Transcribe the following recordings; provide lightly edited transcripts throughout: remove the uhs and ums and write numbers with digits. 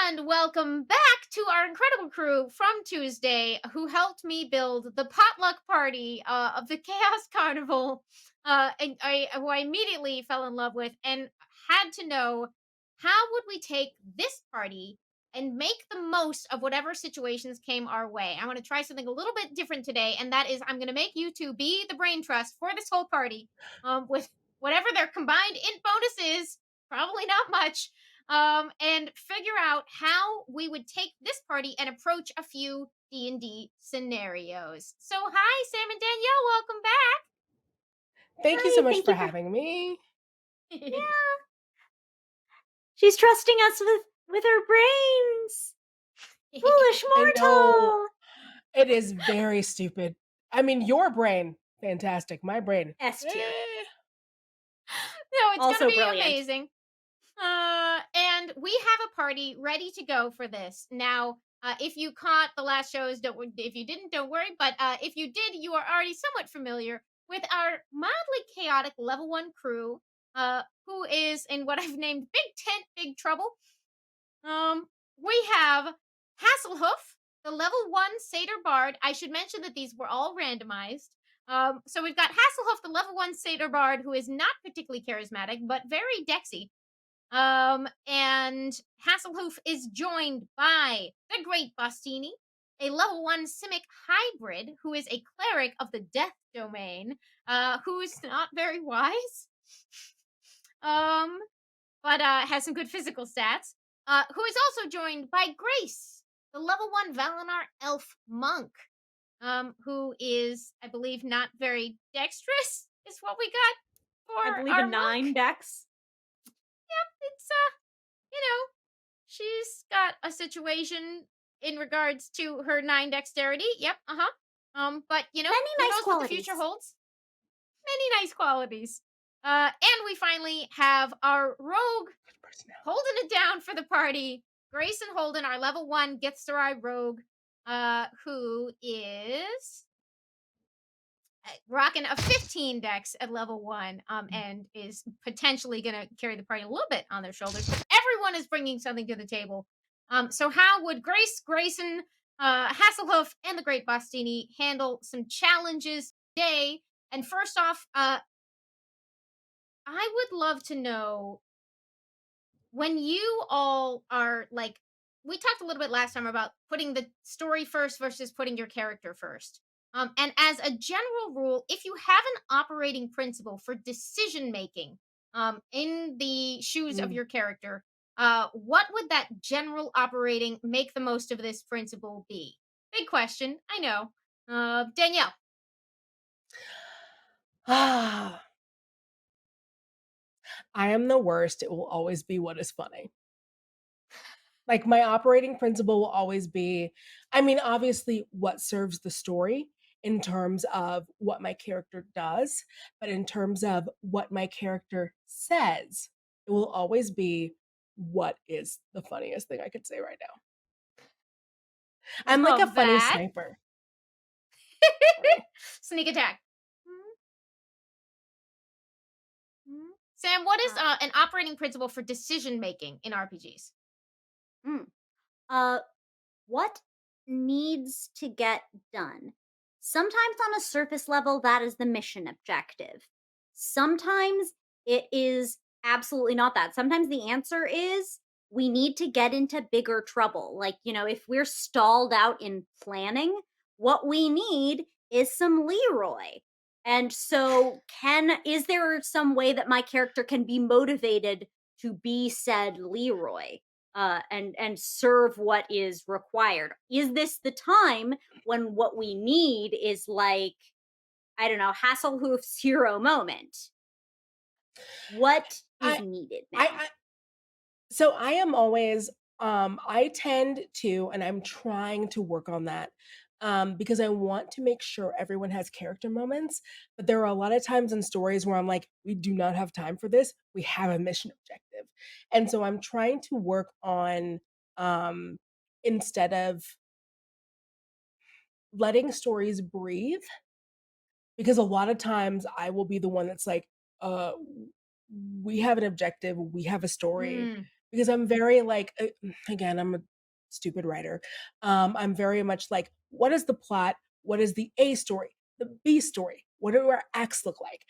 And welcome back to our incredible crew from Tuesday who helped me build the potluck party of the Chaos Carnival. Who I immediately fell in love with and had to know how would we take this party and make the most of whatever situations came our way. I want to try something a little bit different today, and that is I'm going to make you two be the brain trust for this whole party with whatever their combined int bonus is. Probably not much and figure out how we would take this party and approach a few D&D scenarios. So, hi, Sam and Danielle, welcome Thank you so Hi, much thank for you for having me. back. yeah. She's trusting us with her brains. Foolish I know mortal. it is very stupid. I mean, your brain, fantastic. My brain, S tier. No, it's going to Also be brilliant. amazing. And we have a party ready to go for this. Now, if you caught the last shows, if you didn't, don't worry. But if you did, you are already somewhat familiar with our mildly chaotic level 1 crew, who is in what I've named Big Tent, Big Trouble. Um, we have Hasselhoof, the level 1 Satyr Bard. I should mention that these were all randomized. So we've got Hasselhoof, the level 1 Satyr Bard, who is not particularly charismatic, but very dexy. And Hasselhoof is joined by the Great Bostini, a level 1 Simic hybrid, who is a cleric of the Death Domain, who's not very wise. Um, but has some good physical stats. Who is also joined by Grace, the level 1 Valinar elf monk, who is, I believe, not very dexterous, is what we got I for believe our a 9 monk. dex. It's, you know, she's got a situation in regards to her 9 dexterity. Yep, uh-huh. But, Many who nice knows what the future qualities. holds? Many nice qualities. And we finally have our rogue holding it down for the party. Grayson Holden, our level 1 gets to ride rogue, who is rocking a 15 dex at level 1, and is potentially going to carry the party a little bit on their shoulders. But everyone is bringing something to the table. So how would Grace, Grayson, Hasselhoof, and the Great Bostini handle some challenges today? And first off, I would love to know when you all are like, we talked a little bit last time about putting the story first versus putting your character first. And as a general rule, if you have an operating principle for decision making in the shoes of Mm. your character, what would that general operating make the most of this principle be? Big question, I know. Danielle. Ah, I am the worst. It will always be what is funny. Like my operating principle will always be, I mean, obviously, what serves the story in terms of what my character does, but in terms of what my character says, it will always be what is the funniest thing I could say right now. I'm like a Love funny that. sniper. Sorry. Sneak attack. Sam, what is Uh, an operating principle for decision making in RPGs? mm. uh, what needs to get done? Sometimes on a surface level, that is the mission objective. Sometimes it is absolutely not that. Sometimes the answer is we need to get into bigger trouble. Like, if we're stalled out in planning, what we need is some Leroy. And so, is there some way that my character can be motivated to be said Leroy? And serve what is required. Is this the time when what we need is like, I don't know, Hasselhoof's hero moment? What is I, needed now? I so I am always I tend to, and I'm trying to work on that, because I want to make sure everyone has character moments, but there are a lot of times in stories where I'm like, we do not have time for this. We have a mission objective. And so I'm trying to work on, um instead of letting stories breathe, because a lot of times I will be the one that's like, uh we have an objective, we have a story, Mm. because I'm very like, again, I'm a stupid writer. I'm very much like, what is the plot? What is the A story? The B story? What do our acts look like?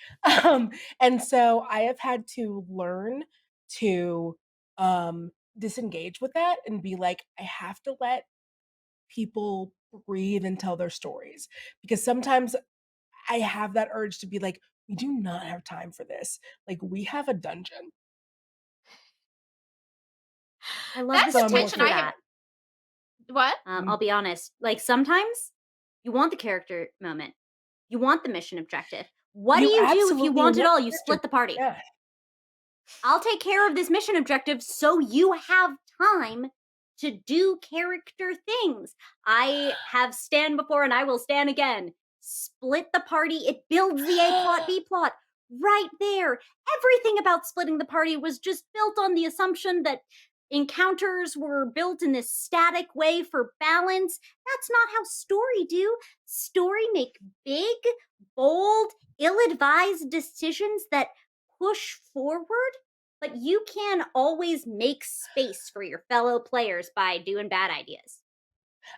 And so I have had to learn to disengage with that and be like, I have to let people breathe and tell their stories because sometimes I have that urge to be like, we do not have time for this. Like, we have a dungeon. I love the That's So a I'm space tension for I working. have. that. What? I'll Mm, be honest. Like sometimes you want the character moment. You want the mission objective. What do you you do if you absolutely want it want all? You character. split the party. Yeah. I'll take care of this mission objective so you have time to do character things. I have stand before and I will stand again. Split the party. It builds the A plot, B plot right there. Everything about splitting the party was just built on the assumption that encounters were built in this static way for balance. That's not how story do. Story make big, bold, ill-advised decisions that push forward, but you can always make space for your fellow players by doing bad ideas.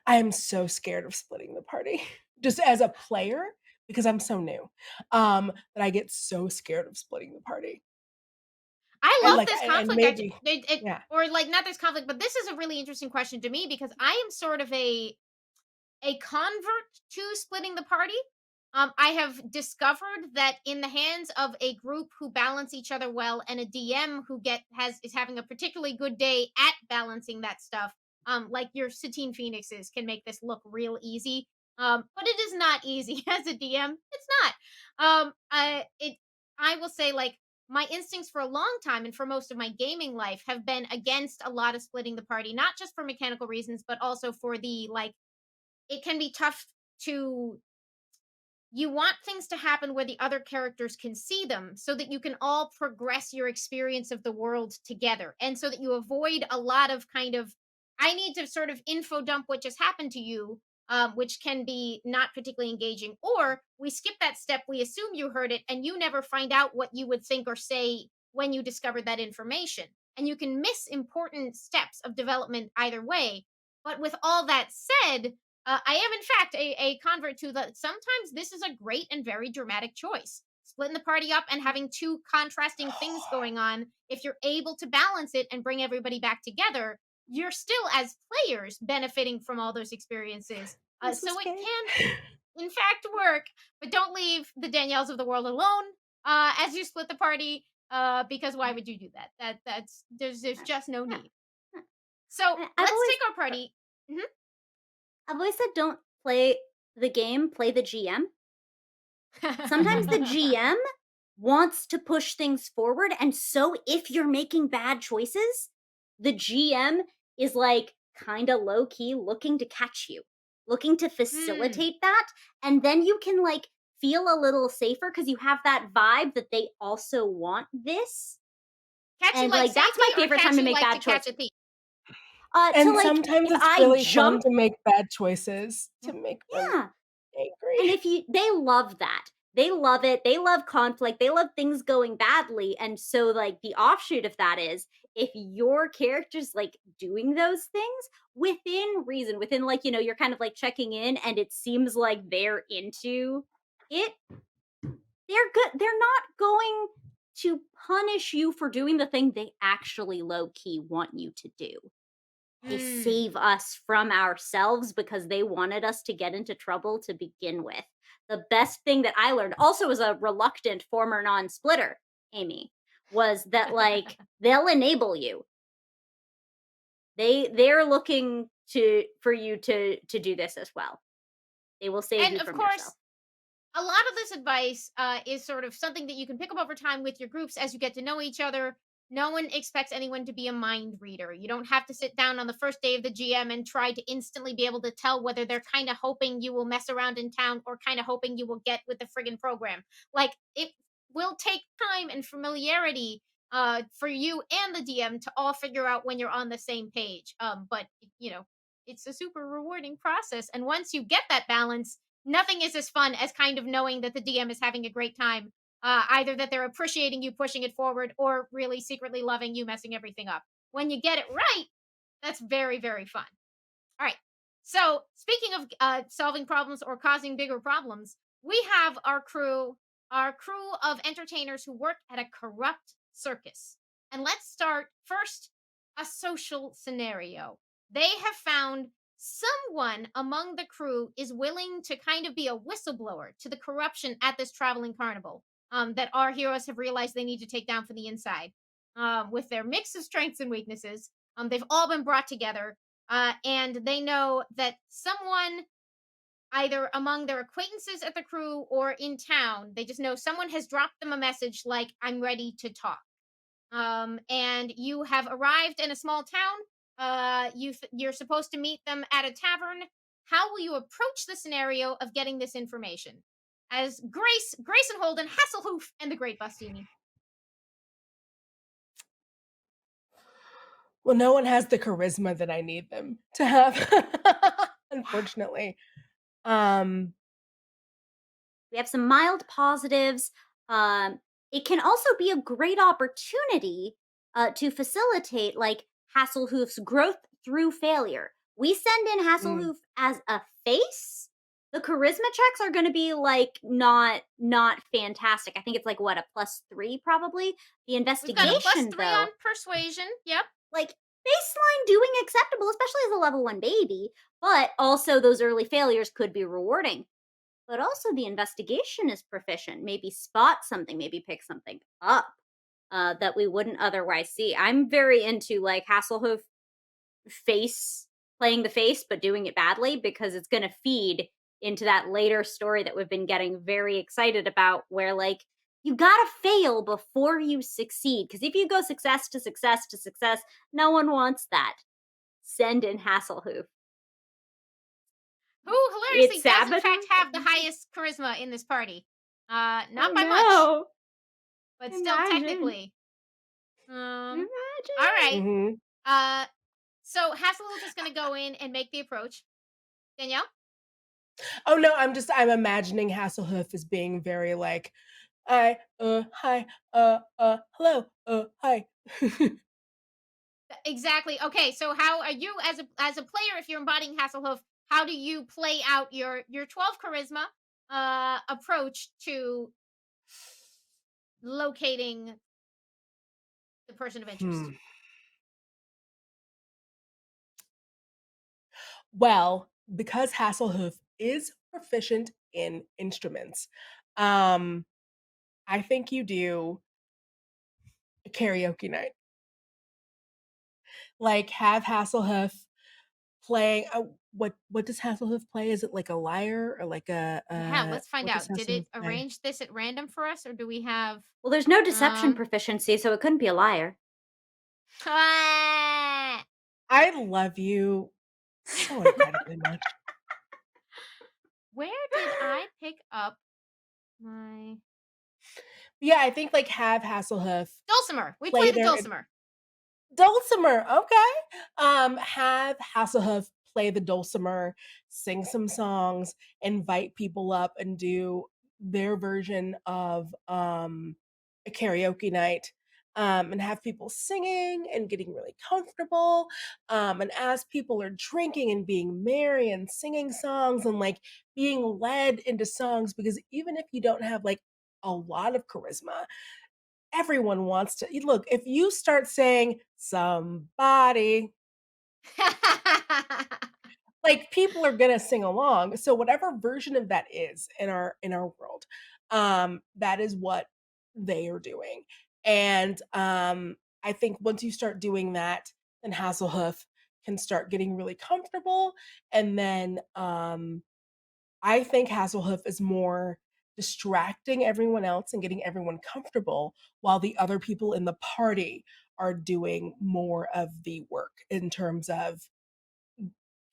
I am so scared of splitting the party just as a player because I'm so new, that I get so scared of splitting the party. I And, love like, this and conflict. maybe yeah. Or like not this conflict, but this is a really interesting question to me because I am sort of a convert to splitting the party. I have discovered that in the hands of a group who balance each other well and a DM who get has is having a particularly good day at balancing that stuff, like your Satine Phoenixes can make this look real easy. But it is not easy as a DM. It's not. I will say like my instincts for a long time and for most of my gaming life have been against a lot of splitting the party, not just for mechanical reasons, but also for the like it can be tough to you want things to happen where the other characters can see them so that you can all progress your experience of the world together and so that you avoid a lot of kind of I need to sort of info dump what just happened to you, which can be not particularly engaging, or we skip that step, we assume you heard it and you never find out what you would think or say when you discovered that information, and you can miss important steps of development either way. But with all that said, I am, in fact, a convert to the. Sometimes this is a great and very dramatic choice. Splitting the party up and having two contrasting things going on. If you're able to balance it and bring everybody back together, you're still, as players, benefiting from all those experiences. I'm so So it scared. can, in fact, work. But don't leave the Danielles of the world alone as you split the party. Because why would you do that? That's there's Uh, just no yeah, need. yeah. So I've let's always take our party. Mhm. I've always said don't play the game, play the GM. Sometimes the GM wants to push things forward, and so if you're making bad choices, the GM is like kind of low key looking to catch you, looking to Mm. facilitate that, and then you can like feel a little safer because you have that vibe that they also want this. Catch you And like like that's safety my or favorite catch time to you make like to bad catch a choices. thief? To And like sometimes if it's I really fun jump, to make bad choices to make them yeah. And angry. if you they love that. They love it. They love conflict. They love things going badly. And so like the offshoot of that is if your character's like doing those things within reason, within like, you're kind of like checking in and it seems like they're into it, they're good. They're not going to punish you for doing the thing they actually low key want you to do. They Mm. save us from ourselves because they wanted us to get into trouble to begin with. The best thing that I learned, also as a reluctant former non-splitter, Amy, was that like they'll enable you. They're looking to for you to do this as well. They will save And you of from yourself. course, a lot of this advice is sort of something that you can pick up over time with your groups as you get to know each other. No one expects anyone to be a mind reader. You don't have to sit down on the first day of the GM and try to instantly be able to tell whether they're kind of hoping you will mess around in town or kind of hoping you will get with the friggin' program. Like, it will take time and familiarity for you and the DM to all figure out when you're on the same page. But, it's a super rewarding process. And once you get that balance, nothing is as fun as kind of knowing that the DM is having a great time. Either that they're appreciating you pushing it forward or really secretly loving you messing everything up. when you get it right, that's very, very fun. All right. So, speaking of solving problems or causing bigger problems, we have our crew of entertainers who work at a corrupt circus. And let's start first a social scenario. They have found someone among the crew is willing to kind of be a whistleblower to the corruption at this traveling carnival that our heroes have realized they need to take down from the inside. With their mix of strengths and weaknesses, they've all been brought together and they know that someone, either among their acquaintances at the crew or in town, they just know someone has dropped them a message like, I'm ready to talk. And you have arrived in a small town. You're supposed to meet them at a tavern. How will you approach the scenario of getting this information? As Grayson Holden, Hasselhoof, and the Great Bustini. Well, no one has the charisma that I need them to have, unfortunately. We have some mild positives. Um, it can also be a great opportunity to facilitate like Hasselhoof's growth through failure. We send in Mm, Hasselhoof as a face. The charisma checks are going to be like not fantastic. I think it's like what a +3 probably. The We've got a plus investigation three on though, persuasion. Yep. like baseline doing acceptable, especially as a level 1 baby, but also those early failures could be rewarding. But also the investigation is proficient. Maybe spot something, maybe pick something up that we wouldn't otherwise see. I'm very into like Hasselhoff face playing the face, but doing it badly because it's going to feed into that later story that we've been getting very excited about, where like you gotta fail before you succeed. Because if you go success to success to success, no one wants that. Send in Hasselhoff. Who It's hilariously does in Sabaton. fact have the highest charisma in this party. Oh Not by much, no! but still Imagine. technically. Um, all Imagine. right. mhm. Uh, so Hasselhoff is going to go in and make the approach. Danielle? Oh, no, I'm imagining Hasselhoff as being very like, hi, hello, hi." Exactly. Okay, so how are you as a player if you're embodying Hasselhoff, how do you play out your 12 charisma approach to locating the person of interest? Hmm. Well, because Hasselhoff is proficient in instruments, um, I think you do a karaoke night. Like, have Hasselhoff playing what does Hasselhoff play? Is it like a lyre or like Yeah, let's find what does out. Did it Hasselhoff play? arrange this at random for us or do we have Well, there's no deception um proficiency, so it couldn't be a liar. I love you so incredibly much. where did I pick up my Yeah, I think, like, have Hasselhoff dulcimer? We play play the their dulcimer. dulcimer, okay. Have Hasselhoff play the dulcimer, sing some songs, invite people up, and do their version of a karaoke night. And have people singing and getting really comfortable. And as people are drinking and being merry and singing songs and like being led into songs, because even if you don't have like a lot of charisma, everyone wants to look, if you start saying somebody, like people are gonna sing along. So whatever version of that is in our world, that is what they are doing. And I think once you start doing that, then Hasselhoff can start getting really comfortable. And then I think Hasselhoff is more distracting everyone else and getting everyone comfortable while the other people in the party are doing more of the work in terms of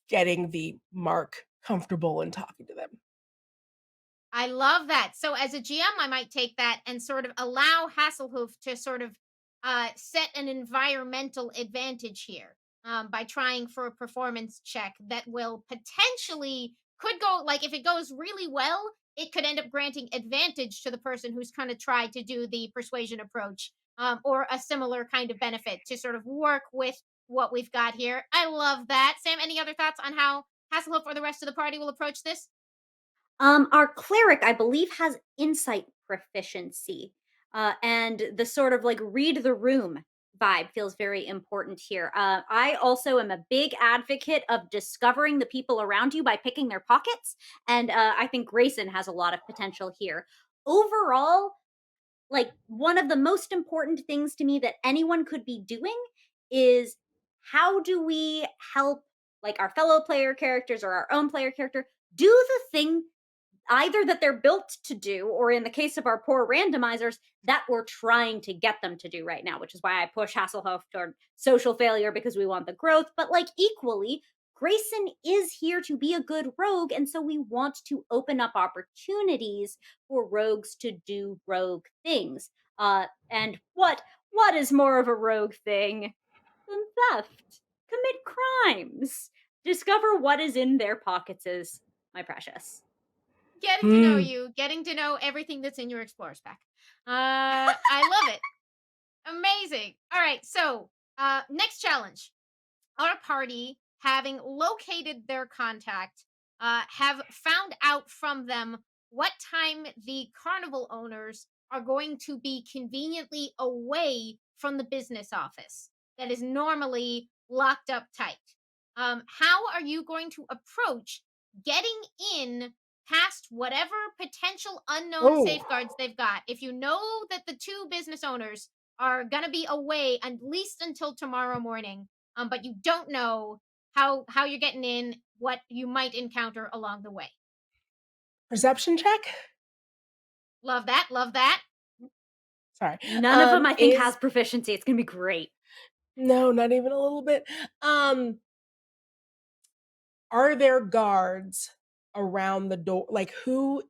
getting the mark comfortable and talking to them. I love that. So as a GM, I might take that and sort of allow Hasselhoof to sort of set an environmental advantage here by trying for a performance check that will potentially could go like if it goes really well, it could end up granting advantage to the person who's kind of tried to do the persuasion approach. or a similar kind of benefit to sort of work with what we've got here. I love that. Sam, any other thoughts on how Hasselhoff or the rest of the party will approach this? Our cleric, I believe, has insight proficiency, and the sort of like read the room vibe feels very important here. I also am a big advocate of discovering the people around you by picking their pockets, and I think Grayson has a lot of potential here. Overall, like one of the most important things to me that anyone could be doing is how do we help like our fellow player characters or our own player character do the thing either that they're built to do, or in the case of our poor randomizers, that we're trying to get them to do right now, which is why I push Hasselhoff toward social failure because we want the growth. But like equally, Grayson is here to be a good rogue, and so we want to open up opportunities for rogues to do rogue things. And what is more of a rogue thing than theft? Commit crimes. Discover what is in their pockets is my precious. Getting to know Hmm. you, getting to know everything that's in your explorer's pack. I love it. Amazing. All right, so next challenge. Our party, having located their contact, have found out from them what time the carnival owners are going to be conveniently away from the business office that is normally locked up tight. How are you going to approach getting in past whatever potential unknown Oh, safeguards they've got? If you know that the two business owners are going to be away at least until tomorrow morning, but you don't know how you're getting in, what you might encounter along the way. perception check? Love that. Love that. Sorry. None of them, I think, has Is proficiency. It's gonna be great. no, not even a little bit. Are there guards around the door? Like who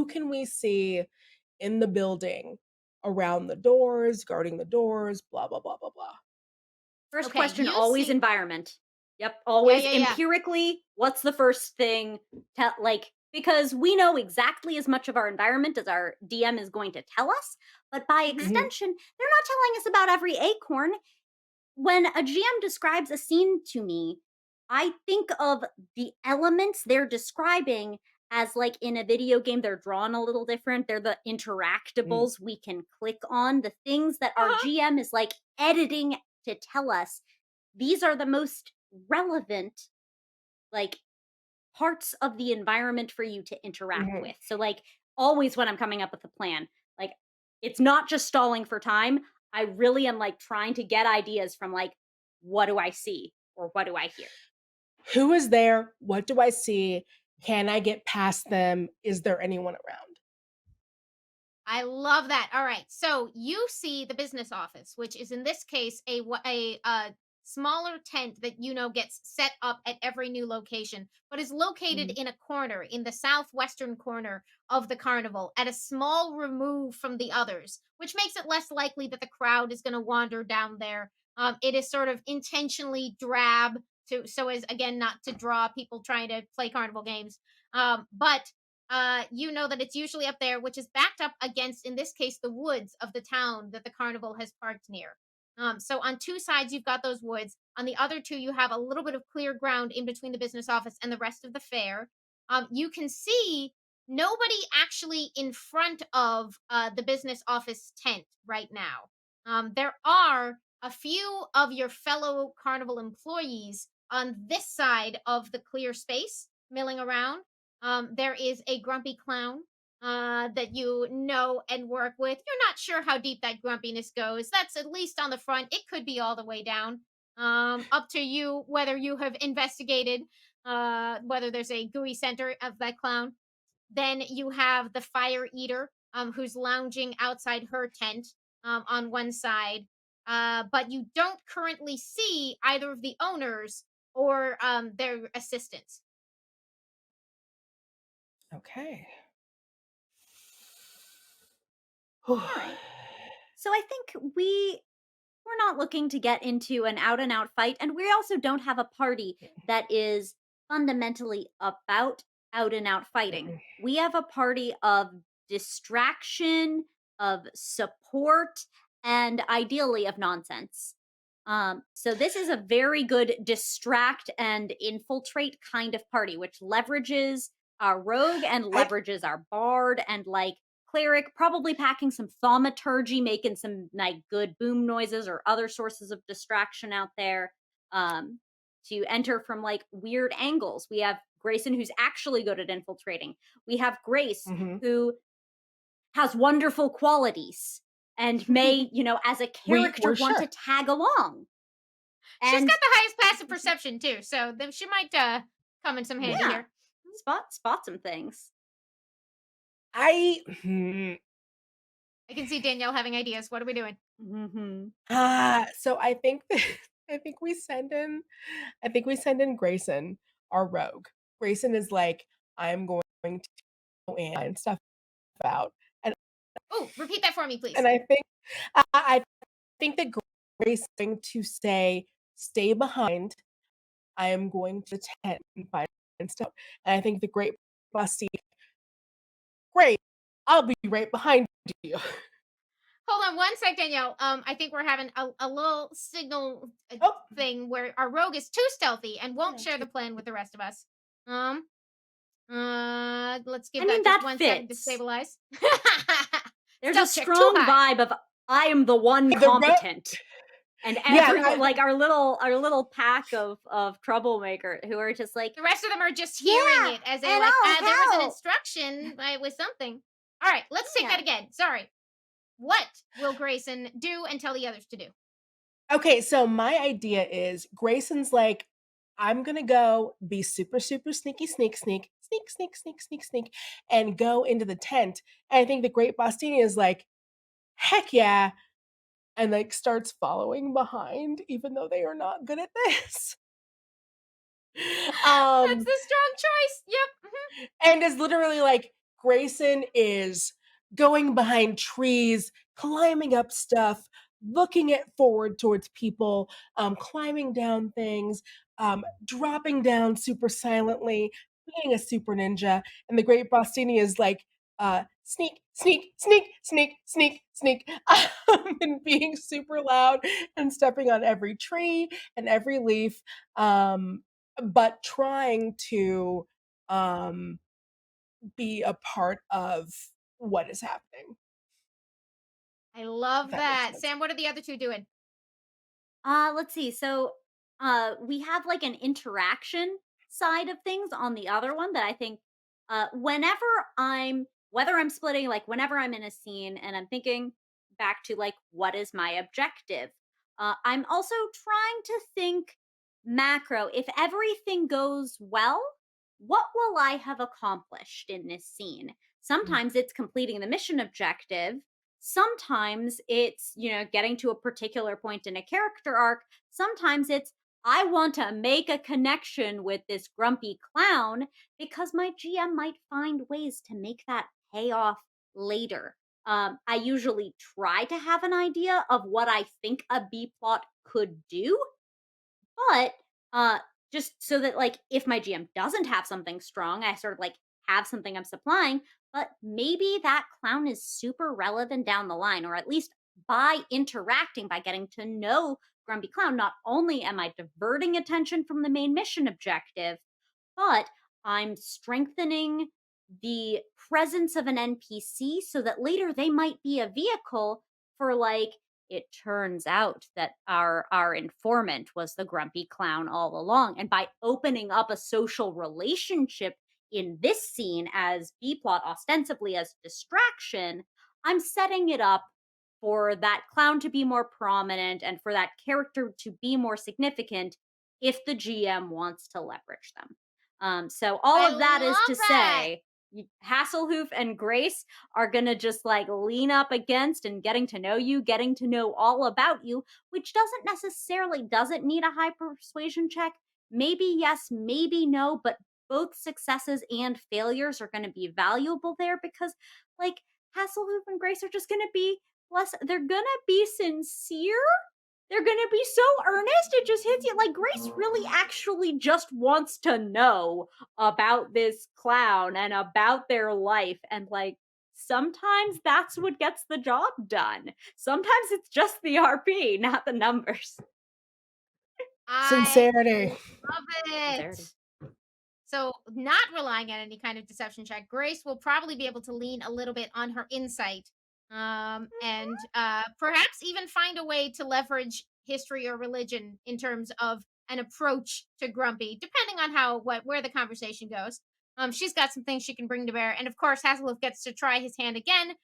can we see in the building around the doors, guarding the doors, blah blah blah blah blah. First Okay, question, you always see. environment. Yep, Yeah, always yeah, yeah. empirically, what's the first thing like because we know exactly as much of our environment as our DM is going to tell us, but by Hmm. Mhm. extension, they're not telling us about every acorn. When a GM describes a scene to me, I think of the elements they're describing as like in a video game, they're drawn a little different. They're the Mm. interactables we can click on, the things that our Uh-huh. GM is like editing to tell us these are the most relevant like parts of the environment for you to interact Mhm. with. So like always when I'm coming up with a plan, like it's not just stalling for time. I really am like trying to get ideas from like what do I see or what do I hear? Who is there? What do I see? Can I get past them? Is there anyone around? I love that. All right. So you see the business office, which is in this case a smaller tent that you know gets set up at every new location, but is located Mhm. in a corner in the southwestern corner of the carnival at a small remove from the others, which makes it less likely that the crowd is going to wander down there. It is sort of intentionally drab to so as again not to draw people trying to play carnival games. But you know that it's usually up there, which is backed up against, in this case, the woods of the town that the carnival has parked near. So on two sides, you've got those woods. On the other two, you have a little bit of clear ground in between the business office and the rest of the fair. You can see nobody actually in front of the business office tent right now. There are a few of your fellow carnival employees on this side of the clear space milling around. There is a grumpy clown that you know and work with. You're not sure how deep that grumpiness goes. That's at least on the front. It could be all the way down. Up to you whether you have investigated whether there's a gooey center of that clown. Then you have the fire eater who's lounging outside her tent on one side. But you don't currently see either of the owners or their assistants. Okay. All right. So I think we're not looking to get into an out and out fight and we also don't have a party that is fundamentally about out and out fighting. Mm-mm. We have a party of distraction, of support and ideally of nonsense. So this is a very good distract and infiltrate kind of party, which leverages our rogue and I leverages our bard and like cleric, probably packing some thaumaturgy, making some like good boom noises or other sources of distraction out there. Um, to enter from like weird angles. We have Grayson, who's actually good at infiltrating. We have Grace, mhm. who has wonderful qualities and may, as a character We're want to sure. tag along. She's And got the highest passive perception too, so she might come in some handy yeah, here. spot some things. I I can see Danielle having ideas. What are we doing? Hmm. so I think I think we send in Grayson, our rogue. Grayson is like, I'm going to go in and stuff out. And Oh, repeat that for me, please. and I think that Grace is going to stay behind. I am going to the tent and find stuff. And I think the great busty, great, I'll be right behind you. Hold on one sec, Danielle. I think we're having a little signal Oh, thing where our rogue is too stealthy and won't yeah, share the plan with the rest of us. Um, let's I give mean, that just that 1 second to fits. stabilize. There's a Stealth check too strong high. vibe of I am the one the rogue, competent. And yeah, everyone like our little pack of troublemaker who are just like, The rest of them are just hearing yeah, it as they and like, I'll there was an help. instruction with something. All right, let's take Yeah. that again. Sorry. What will Grayson do and tell the others to do? okay, so my idea is Grayson's like, I'm gonna go be super, super sneaky, sneak, and go into the tent. And I think the great Bostini is like, heck yeah, and like starts following behind, even though they are not good at this. That's um, the strong choice. Yep. and is literally like Grayson is going behind trees, climbing up stuff, looking it forward towards people, climbing down things, dropping down super silently, being a super ninja. And the great Bostini is like, sneak, sneak, sneak, sneak, sneak, sneak, and being super loud and stepping on every tree and every leaf, but trying to um, be a part of what is happening, I if love that makes that. sense. Sam, what are the other two doing? Let's see. So, we have like an interaction side of things on the other one that I think, whenever whether I'm splitting, like whenever I'm in a scene and I'm thinking back to like, what is my objective? I'm also trying to think macro. If everything goes well, what will I have accomplished in this scene? Mm. Sometimes it's completing the mission objective. Sometimes it's, getting to a particular point in a character arc. Sometimes it's, I want to make a connection with this grumpy clown because my GM might find ways to make that pay off later. I usually try to have an idea of what I think a B plot could do, but uh just so that like if my GM doesn't have something strong, I sort of like have something I'm supplying, but maybe that clown is super relevant down the line, or at least by interacting, by getting to know Grumpy Clown, not only am I diverting attention from the main mission objective, but I'm strengthening the presence of an NPC so that later they might be a vehicle for like it turns out that our informant was the grumpy clown all along, and by opening up a social relationship in this scene as B plot ostensibly as distraction, I'm setting it up for that clown to be more prominent and for that character to be more significant if the GM wants to leverage them. So all I of that is to love that. say, Hasselhoof and Grace are gonna just like lean up against and getting to know you, getting to know all about you, which doesn't need a high persuasion check. Maybe yes, maybe no, but both successes and failures are going to be valuable there because like Hasselhoof and Grace are just going to be they're going to be sincere, they're gonna be so earnest, it just hits you. Like, Grace really actually just wants to know about this clown and about their life. And, like, sometimes that's what gets the job done. Sometimes it's just the RP, not the numbers. I Sincerity. love Sincerity. it. So, not relying on any kind of deception check, Grace will probably be able to lean a little bit on her insight, and perhaps even find a way to leverage history or religion in terms of an approach to Grumpy, depending on how where the conversation goes. She's got some things she can bring to bear, and of course, Hasselhoff gets to try his hand again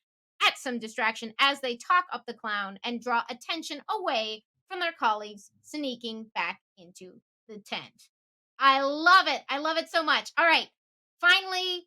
at some distraction as they talk up the clown and draw attention away from their colleagues sneaking back into the tent. I love it. I love it so much. All right. Finally,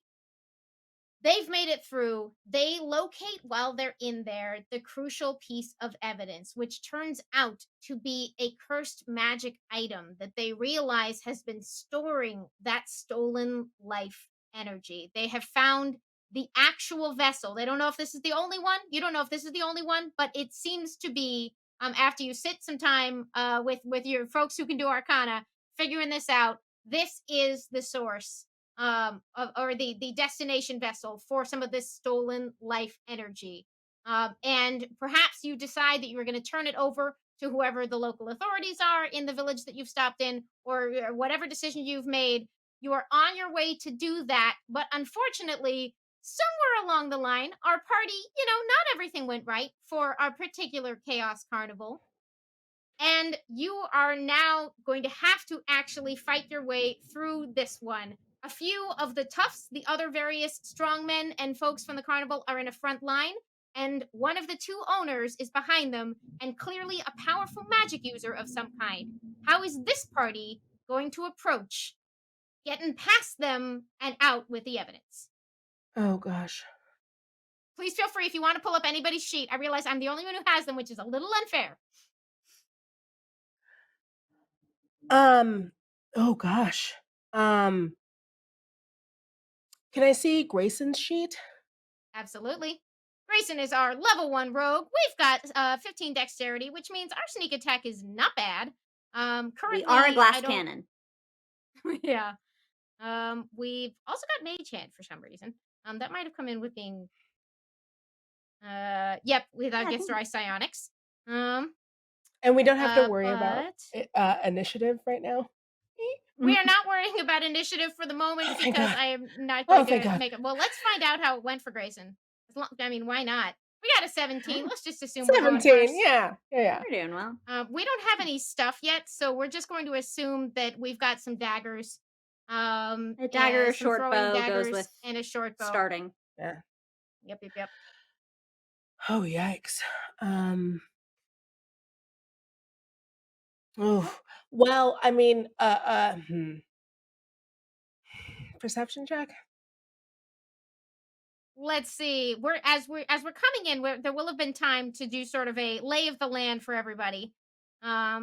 they've made it through. They locate while they're in there the crucial piece of evidence, which turns out to be a cursed magic item that they realize has been storing that stolen life energy. They have found the actual vessel. They don't know if this is the only one. You don't know if this is the only one, but it seems to be after you sit some time with your folks who can do arcana figuring this out. This is the source or the destination vessel for some of this stolen life energy. And perhaps you decide that you're going to turn it over to whoever the local authorities are in the village that you've stopped in, or whatever decision you've made. You are on your way to do that, but unfortunately, somewhere along the line, our party, not everything went right for our particular Chaos Carnival. And you are now going to have to actually fight your way through this one. A few of the toughs, the other various strongmen and folks from the carnival are in a front line, and one of the two owners is behind them and clearly a powerful magic user of some kind. How is this party going to approach getting past them and out with the evidence? Oh gosh. Please feel free if you want to pull up anybody's sheet. I realize I'm the only one who has them, which is a little unfair. Um, oh gosh. Um, can I see Grayson's sheet? Absolutely. Grayson is our level 1 rogue. We've got 15 dexterity, which means our sneak attack is not bad. We are a Currently, glass I don't. cannon. Yeah. We've also got mage hand for some reason. That might have come in with being. Yep, with Yeah, I gets think our psionics. Um, And we don't have to worry about but initiative right now. we are not worrying about initiative for the moment Oh, thank because God. I am not Oh, going thank to God. make it. Well, let's find out how it went for Grayson. I mean, why not? We got a 17. Let's just assume we're going 17. first. Yeah. Yeah. Yeah. we're doing well. We don't have any stuff yet, so we're just going to assume that we've got some daggers. A dagger, a Some short throwing bow goes daggers with and a short bow. starting. Yeah. Yep. Oh, yikes. Oh, well, I mean, perception check? Let's see. We're coming in. There will have been time to do sort of a lay of the land for everybody.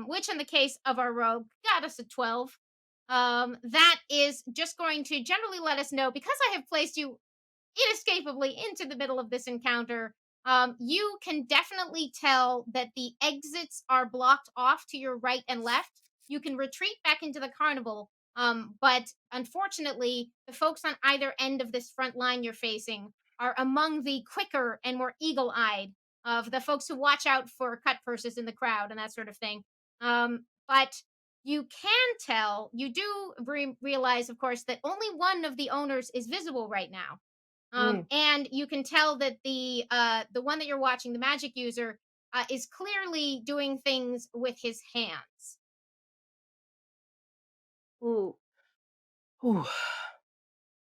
Which in the case of our rogue got us a 12. That is just going to generally let us know because I have placed you inescapably into the middle of this encounter. You can definitely tell that the exits are blocked off to your right and left. You can retreat back into the carnival, but unfortunately, the folks on either end of this front line you're facing are among the quicker and more eagle eyed of the folks who watch out for cut purses in the crowd and that sort of thing. But you can tell, you do realize, of course, that only one of the owners is visible right now. Mm. And you can tell that the one that you're watching, the magic user, is clearly doing things with his hands. Ooh. Ooh.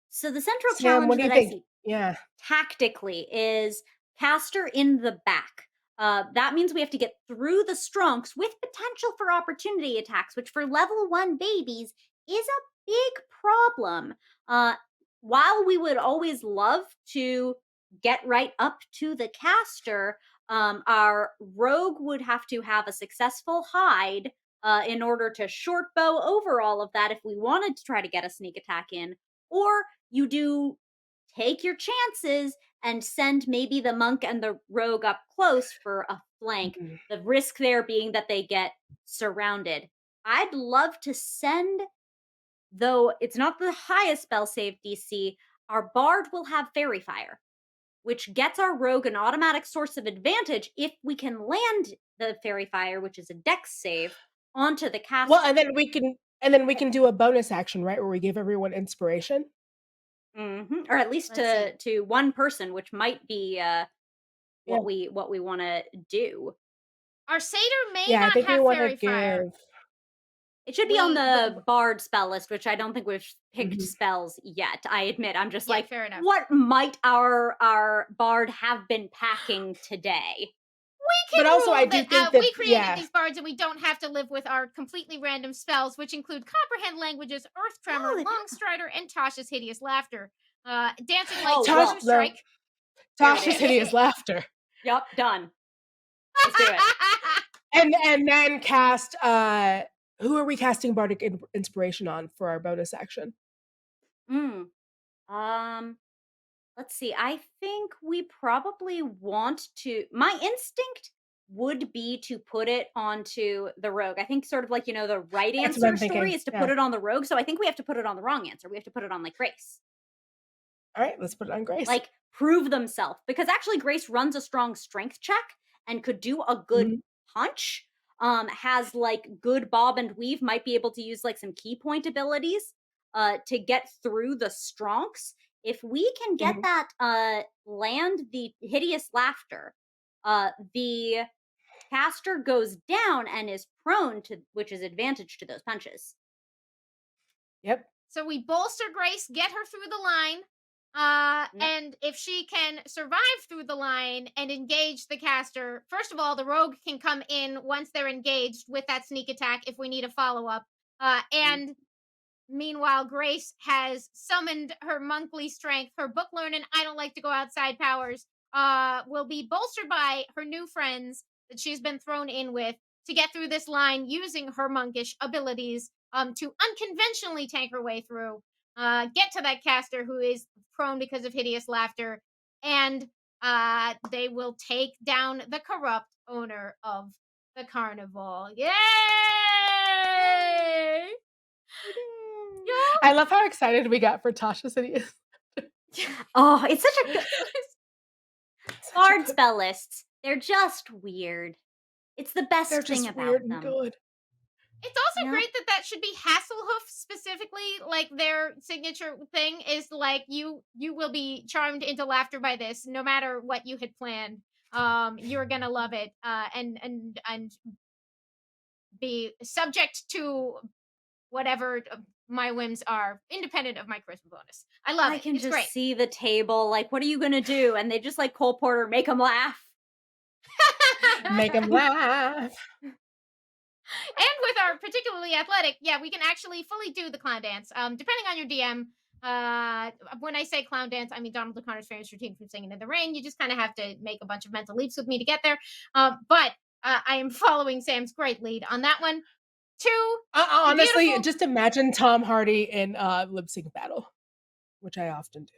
So the central Sam, challenge what do you that I think? see Yeah. tactically is caster in the back. That means we have to get through the strunks with potential for opportunity attacks, which for level 1 babies is a big problem. Uh, while we would always love to get right up to the caster, our rogue would have to have a successful hide in order to short bow over all of that if we wanted to try to get a sneak attack in. Or you do take your chances and send maybe the monk and the rogue up close for a flank. Mhm. The risk there being that they get surrounded. I'd love to send, though it's not the highest spell save DC, our bard will have fairy fire. which gets our rogue an automatic source of advantage if we can land the fairy fire, which is a dex save, onto the Well, caster. and then we can do a bonus action, right, where we give everyone inspiration? Or at least Let's see. to one person, which might be Yeah. what we want to do. Our satyr may Yeah, I not think we have wanna fairy fire. give It should be on We but the bard spell list, which I don't think we've picked mhm. spells yet. I admit, I'm just yeah, like, fair enough. what might our bard have been packing today? We But can also, I rule do that think that we created yeah. these bards and we don't have to live with our completely random spells, which include comprehend languages, earth tremor, Oh, they long pack 'em. strider, and Tasha's hideous laughter. Dancing lights Oh and Tosh true well, no, strike. there it Tasha's is. hideous laughter. Yup, done. Let's do it. And then cast, who are we casting bardic inspiration on for our bonus action? Mm. Um, let's see. I think we probably want to. My instinct would be to put it onto the rogue. I think sort of like, the right That's what answer I'm story thinking, is to put yeah. it on the rogue. So I think we have to put it on the wrong answer. We have to put it on like Grace. Alright, let's put it on Grace. Like prove themselves because actually Grace runs a strong strength check and could do a good Mhm, punch. Has like good bob and weave, might be able to use like some key point abilities to get through the stronks. If we can get mhm. that land the hideous laughter, the caster goes down and is prone to, which is advantage to those punches. Yep, So we bolster Grace, get her through the line. Yep. And if she can survive through the line and engage the caster, first of all, the rogue can come in once they're engaged with that sneak attack if we need a follow up. Mm. And meanwhile, Grace has summoned her monkly strength, her book learning, I don't like to go outside powers, will be bolstered by her new friends that she's been thrown in with to get through this line using her monkish abilities to unconventionally tank her way through, get to that caster who is prone because of hideous laughter, and they will take down the corrupt owner of the carnival. Yay! Yo! I love how excited we got for Tasha's hideous Oh, it's such a good such a bard good spell lists. They're just weird. It's the they're best thing just about weird and them. good. It's also Yep. great that that should be Hasselhoof specifically, like their signature thing is like you will be charmed into laughter by this, no matter what you had planned. You're gonna love it, and be subject to whatever my whims are, independent of my charisma bonus. I love I it. can It's great. just see the table. Like, what are you gonna do? And they just like Cole Porter make them laugh. Make 'em laugh. And with our particularly athletic, yeah, we can actually fully do the clown dance. Depending on your DM, when I say clown dance, I mean Donald O'Connor's famous routine from Singing in the Rain. You just kind of have to make a bunch of mental leaps with me to get there. But I am following Sam's great lead on that one. Two, the Honestly, beautiful, just imagine Tom Hardy in, lip sync battle, which I often do.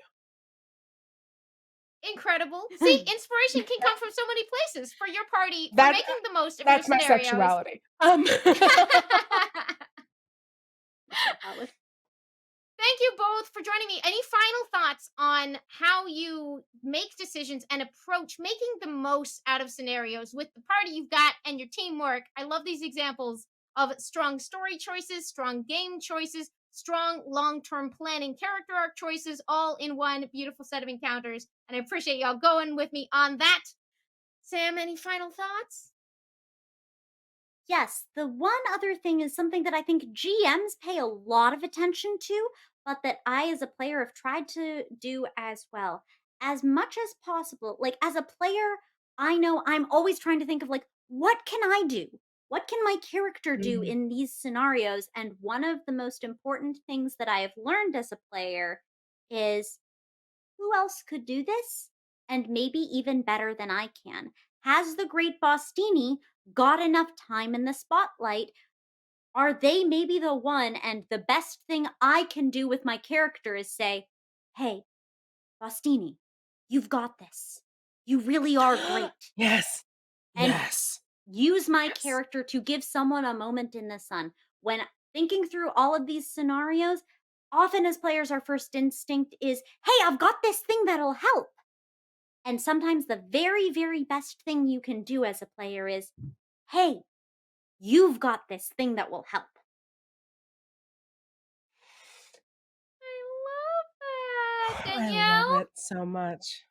incredible. See, inspiration can come from so many places for your party, for That making the most of your that's my scenarios. sexuality. Valid. Thank you both for joining me. Any final thoughts on how you make decisions and approach making the most out of scenarios with the party you've got and your teamwork? I love these examples of strong story choices, strong game choices, strong long term planning character arc choices, all in one beautiful set of encounters. And I appreciate y'all going with me on that. Sam, any final thoughts? Yes, the one other thing is something that I think GMs pay a lot of attention to, but that I, as a player, have tried to do as well. As much as possible, like as a player, I know I'm always trying to think of like, what can I do? What can my character do Mhm. in these scenarios? And one of the most important things that I have learned as a player is who else could do this? And maybe even better than I can. Has the great Bostini got enough time in the spotlight? Are they maybe the one? And the best thing I can do with my character is say, hey, Bostini, you've got this. You really are great. Yes. And Yes. use my Yes. character to give someone a moment in the sun. When thinking through all of these scenarios, often as players, our first instinct is, hey, I've got this thing that'll help. And sometimes the very, very best thing you can do as a player is, hey, you've got this thing that will help. I love that, I love Danielle. it so much.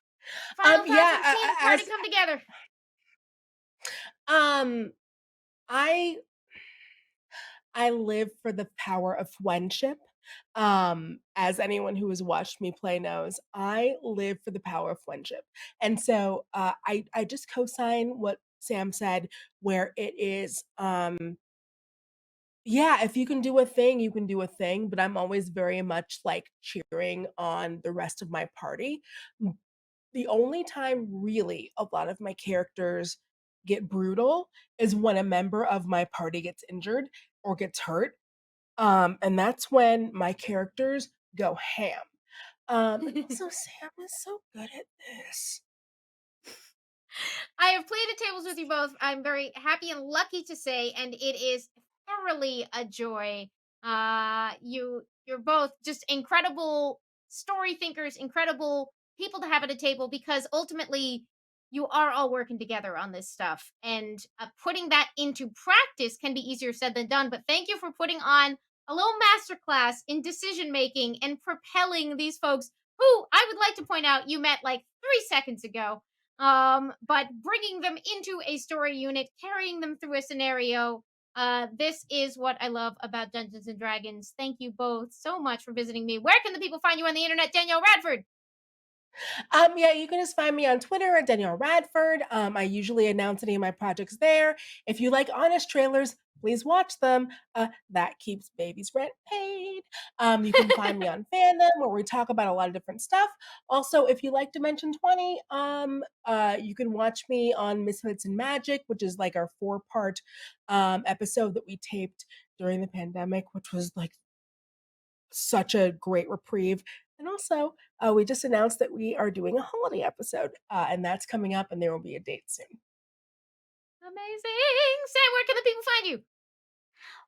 Final thoughts Yeah, on seeing the party as come together. um, I I live for the power of friendship. As anyone who has watched me play knows, I live for the power of friendship. And so I just co-sign what Sam said, where it is yeah, if you can do a thing, you can do a thing, but I'm always very much like cheering on the rest of my party. The only time really a lot of my characters get brutal is when a member of my party gets injured or gets hurt, and that's when my characters go ham. But also Sam is so good at this. I have played at tables with you both. I'm very happy and lucky to say, and it is thoroughly a joy. You're both just incredible story thinkers, incredible people to have at a table because ultimately you are all working together on this stuff, and putting that into practice can be easier said than done. But thank you for putting on a little masterclass in decision making and propelling these folks who I would like to point out you met like 3 seconds ago, but bringing them into a story unit, carrying them through a scenario. This is what I love about Dungeons and Dragons. Thank you both so much for visiting me. Where can the people find you on the internet, Danielle Radford? Yeah, you can just find me on Twitter at Danielle Radford. I usually announce any of my projects there. If you like honest trailers, please watch them. That keeps baby's rent paid. You can find me on Fandom where we talk about a lot of different stuff. Also, if you like Dimension 20, you can watch me on Misfits and Magic, which is like our 4-part episode that we taped during the pandemic, which was like such a great reprieve. And also, we just announced that we are doing a holiday episode, and that's coming up, and there will be a date soon. Amazing. Sam, where can the people find you?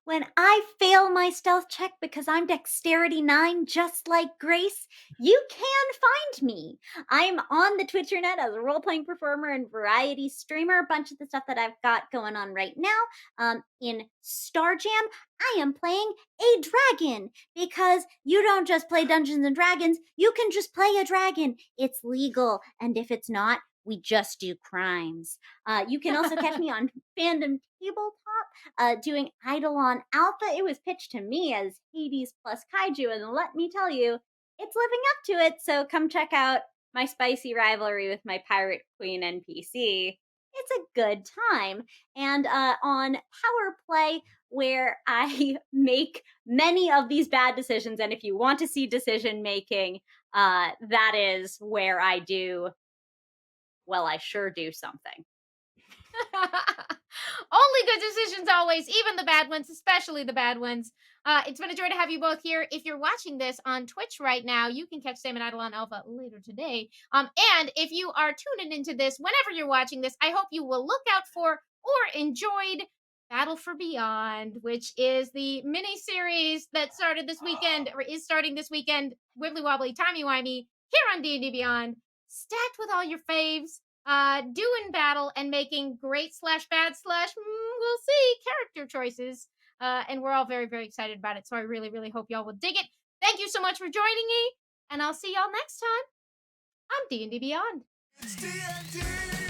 When I fail my stealth check because I'm dexterity 9, just like Grace, you can find me. I'm on the Twitchernet as a role playing performer and variety streamer. A bunch of the stuff that I've got going on right now. In Starjam, I am playing a dragon because you don't just play Dungeons and Dragons, you can just play a dragon. It's legal. And if it's not, we just do crimes. You can also catch me on Fandom Tabletop doing Eidolon Alpha. It was pitched to me as Hades plus Kaiju, and let me tell you, it's living up to it. So come check out my spicy rivalry with my Pirate Queen NPC. It's a good time. And on Power Play, where I make many of these bad decisions, and if you want to see decision making, that is where I do, well, I sure do something. Only good decisions always, even the bad ones, especially the bad ones. It's been a joy to have you both here. If you're watching this on Twitch right now, you can catch Sam and Eidolon Alpha later today. And if you are tuning into this, whenever you're watching this, I hope you will look out for or enjoyed Battle for Beyond, which is the mini series that started this weekend, or is starting this weekend, wibbly wobbly, timey wimey, here on D&D Beyond, stacked with all your faves, doing battle and making great slash bad slash we'll see character choices, and we're all very very excited about it, so I really really hope y'all will dig it. Thank you so much for joining me, and I'll see y'all next time on D&D Beyond. It's D&D.